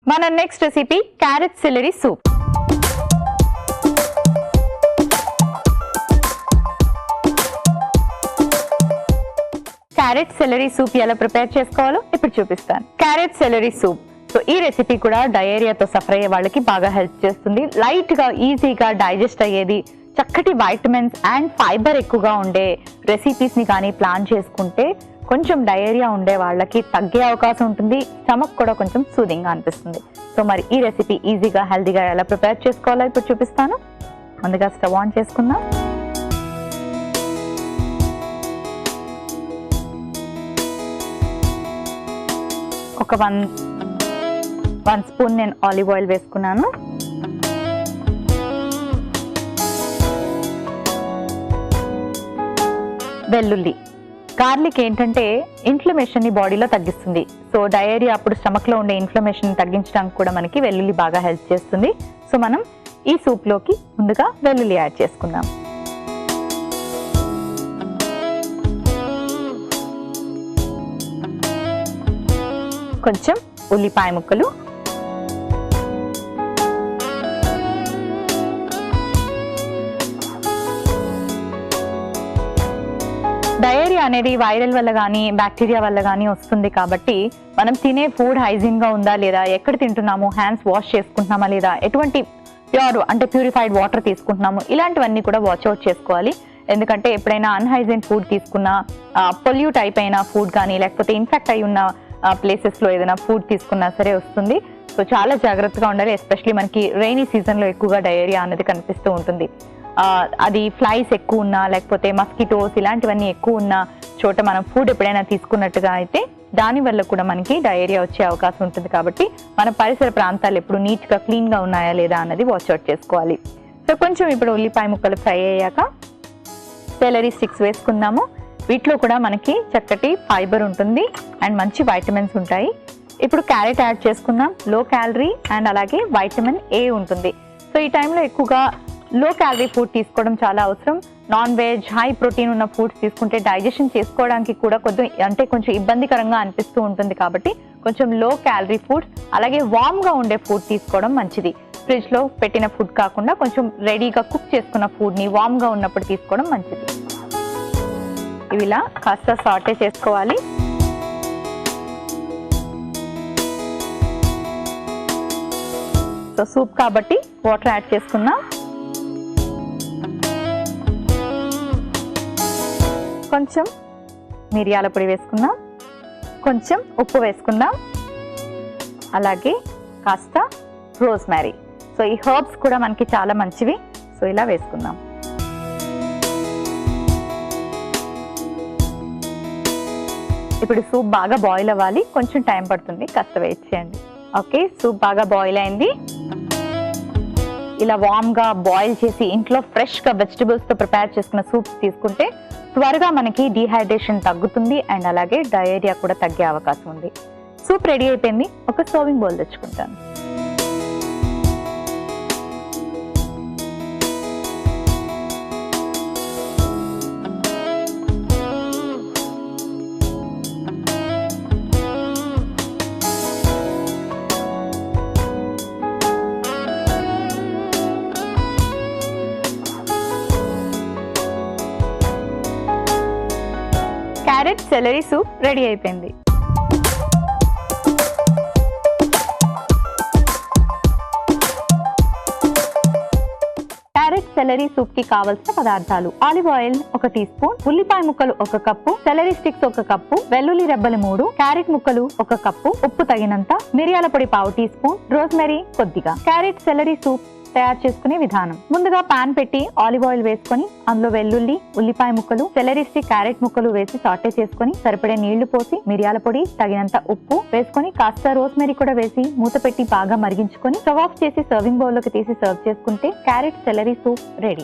మన next recipe carrot salary soup. Carrot salary soup ఎలా prepare చేసుకోవాలో ఇప్పుడు చూపిస్తాను. Carrot salary soup. సో ఈ రెసిపీ కూడా డయేరియాతో సఫర్ అయ్యే వాళ్ళకి బాగా హెల్ప్ చేస్తుంది. లైట్ గా ఈజీగా డైజెస్ట్ అయ్యేది, చక్కటి వైటమిన్స్ అండ్ ఫైబర్ ఎక్కువగా ఉండే రెసిపీస్ ని కానీ ప్లాన్ చేసుకుంటే కొంచెం డయేరియా ఉండే వాళ్ళకి తగ్గే అవకాశం ఉంటుంది. స్టమక్ కూడా కొంచెం సూదింగ్ గా అనిపిస్తుంది. సో మరి ఈ రెసిపీ ఈజీగా హెల్దీగా ఎలా ప్రిపేర్ చేసుకోవాలో ఇప్పుడు చూపిస్తాను. ముందుగా స్టవ్ ఆన్ చేసుకుందాం. ఒక వన్ స్పూన్ నేను ఆలివ్ ఆయిల్ వేసుకున్నాను. వెల్లుల్లి. గార్లిక్ ఏంటంటే ఇన్ఫ్లమేషన్ ని బాడీలో తగ్గిస్తుంది. సో డయేరియా అప్పుడు స్టమక్ లో ఉండే ఇన్ఫ్లమేషన్ తగ్గించడానికి కూడా మనకి వెల్లుల్లి బాగా హెల్ప్ చేస్తుంది. సో మనం ఈ సూప్ లోకి ముందుగా వెల్లుల్లి యాడ్ చేసుకుందాం. కొంచెం ఉల్లిపాయ ముక్కలు, డయేరియా అనేది వైరల్ వల్ల కానీ బ్యాక్టీరియా వల్ల కానీ వస్తుంది కాబట్టి మనం తినే ఫుడ్ హైజీన్ గా ఉందా లేదా, ఎక్కడ తింటున్నాము, హ్యాండ్స్ వాష్ చేసుకుంటున్నామా లేదా, ఎటువంటి ప్యూరిఫైడ్ వాటర్ తీసుకుంటున్నాము, ఇలాంటివన్నీ కూడా వాచ్ అవుట్ చేసుకోవాలి. ఎందుకంటే ఎప్పుడైనా అన్హైజీన్ ఫుడ్ తీసుకున్నా, పొల్యూట్ అయిపోయిన ఫుడ్ కానీ లేకపోతే ఇన్ఫెక్ట్ అయి ఉన్న ప్లేసెస్ లో ఏదైనా ఫుడ్ తీసుకున్నా సరే వస్తుంది. సో చాలా జాగ్రత్తగా ఉండాలి. ఎస్పెషలీ మనకి రైనీ సీజన్ లో ఎక్కువగా డయేరియా అనేది కనిపిస్తూ ఉంటుంది. అది ఫ్లైస్ ఎక్కువ ఉన్నా లేకపోతే మస్కిటోస్ ఇలాంటివన్నీ ఎక్కువ ఉన్న చోట మనం ఫుడ్ ఎప్పుడైనా తీసుకున్నట్టుగా అయితే దాని వల్ల కూడా మనకి డయేరియా వచ్చే అవకాశం ఉంటుంది. కాబట్టి మన పరిసర ప్రాంతాలు ఎప్పుడు నీట్ గా క్లీన్ గా ఉన్నాయా లేదా అన్నది వాచ్అవుట్ చేసుకోవాలి. సో కొంచెం ఇప్పుడు ఉల్లిపాయ ముక్కలు ఫ్రై అయ్యాక సెలరీ స్టిక్స్ వేసుకుందాము. వీటిలో కూడా మనకి చక్కటి ఫైబర్ ఉంటుంది అండ్ మంచి వైటమిన్స్ ఉంటాయి. ఇప్పుడు క్యారెట్ యాడ్ చేసుకుందాం. లో క్యాలరీ అండ్ అలాగే వైటమిన్ ఏ ఉంటుంది. సో ఈ టైంలో ఎక్కువగా లో క్యాలరీ ఫుడ్ తీసుకోవడం చాలా అవసరం. నాన్ వెజ్ హై ప్రోటీన్ ఉన్న ఫుడ్స్ తీసుకుంటే డైజెషన్ చేసుకోవడానికి కూడా కొంచెం ఇబ్బందికరంగా అనిపిస్తూ ఉంటుంది. కాబట్టి కొంచెం లో క్యాలరీ ఫుడ్ అలాగే వార్మ్ గా ఉండే ఫుడ్ తీసుకోవడం మంచిది. ఫ్రిడ్జ్ లో పెట్టిన ఫుడ్ కాకుండా కొంచెం రెడీగా కుక్ చేసుకున్న ఫుడ్ ని వార్మ్ గా ఉన్నప్పుడు తీసుకోవడం మంచిది. ఇవి ఇలా కాస్త సాటే చేసుకోవాలి. సో సూప్ కాబట్టి వాటర్ యాడ్ చేసుకుందాం. కొంచెం మిరియాల పొడి వేసుకుందాం, కొంచెం ఉప్పు వేసుకుందాం, అలాగే కాస్త రోజ్మెరీ. సో ఈ హర్బ్స్ కూడా మనకి చాలా మంచివి. సో ఇలా వేసుకుందాం. ఇప్పుడు సూప్ బాగా బాయిల్ అవ్వాలి, కొంచెం టైం పడుతుంది, కాస్త వెయిట్ చేయండి. ఓకే, సూప్ బాగా బాయిల్ అయింది. ఇలా వార్మ్ గా బాయిల్ చేసి ఇంట్లో ఫ్రెష్ గా వెజిటబుల్స్ తో ప్రిపేర్ చేసుకున్న సూప్స్ తీసుకుంటే త్వరగా మనకి డీహైడ్రేషన్ తగ్గుతుంది అండ్ అలాగే డయేరియా కూడా తగ్గే అవకాశం ఉంది. సూప్ రెడీ అయిపోయింది. ఒక సర్వింగ్ బౌల్ తెచ్చుకుంటాను. క్యారెట్ సెలరీ సూప్ రెడీ అయిపోయింది. క్యారెట్ సెలరీ సూప్ కి కావలసిన పదార్థాలు: ఆలివ్ ఆయిల్ 1 టీ స్పూన్, ఉల్లిపాయ ముక్కలు 1 కప్పు, సెలరీ స్టిక్స్ 1 కప్పు, వెల్లుల్లి రెబ్బలు 3, క్యారెట్ ముక్కలు 1 కప్పు, ఉప్పు తగినంత, మిరియాల పొడి 1/2 టీ స్పూన్, రోజ్మెరీ కొద్దిగా. క్యారెట్ సెలరీ సూప్ తయారు చేసుకునే విధానం: ముందుగా పాన్ పెట్టి ఆలివ్ ఆయిల్ వేసుకొని అందులో వెల్లుల్లి, ఉల్లిపాయ ముక్కలు, సెలరీ స్టిక్, క్యారెట్ ముక్కలు వేసి సాటే చేసుకొని సరిపడే నీళ్లు పోసి మిరియాల పొడి, తగినంత ఉప్పు వేసుకొని కాస్త రోజ్మెరీ కూడా వేసి మూత పెట్టి బాగా మరిగించుకొని స్టవ్ ఆఫ్ చేసి సర్వింగ్ బౌల్ లోకి తీసి సర్వ్ చేసుకుంటే క్యారెట్ సెలరీ సూప్ రెడీ.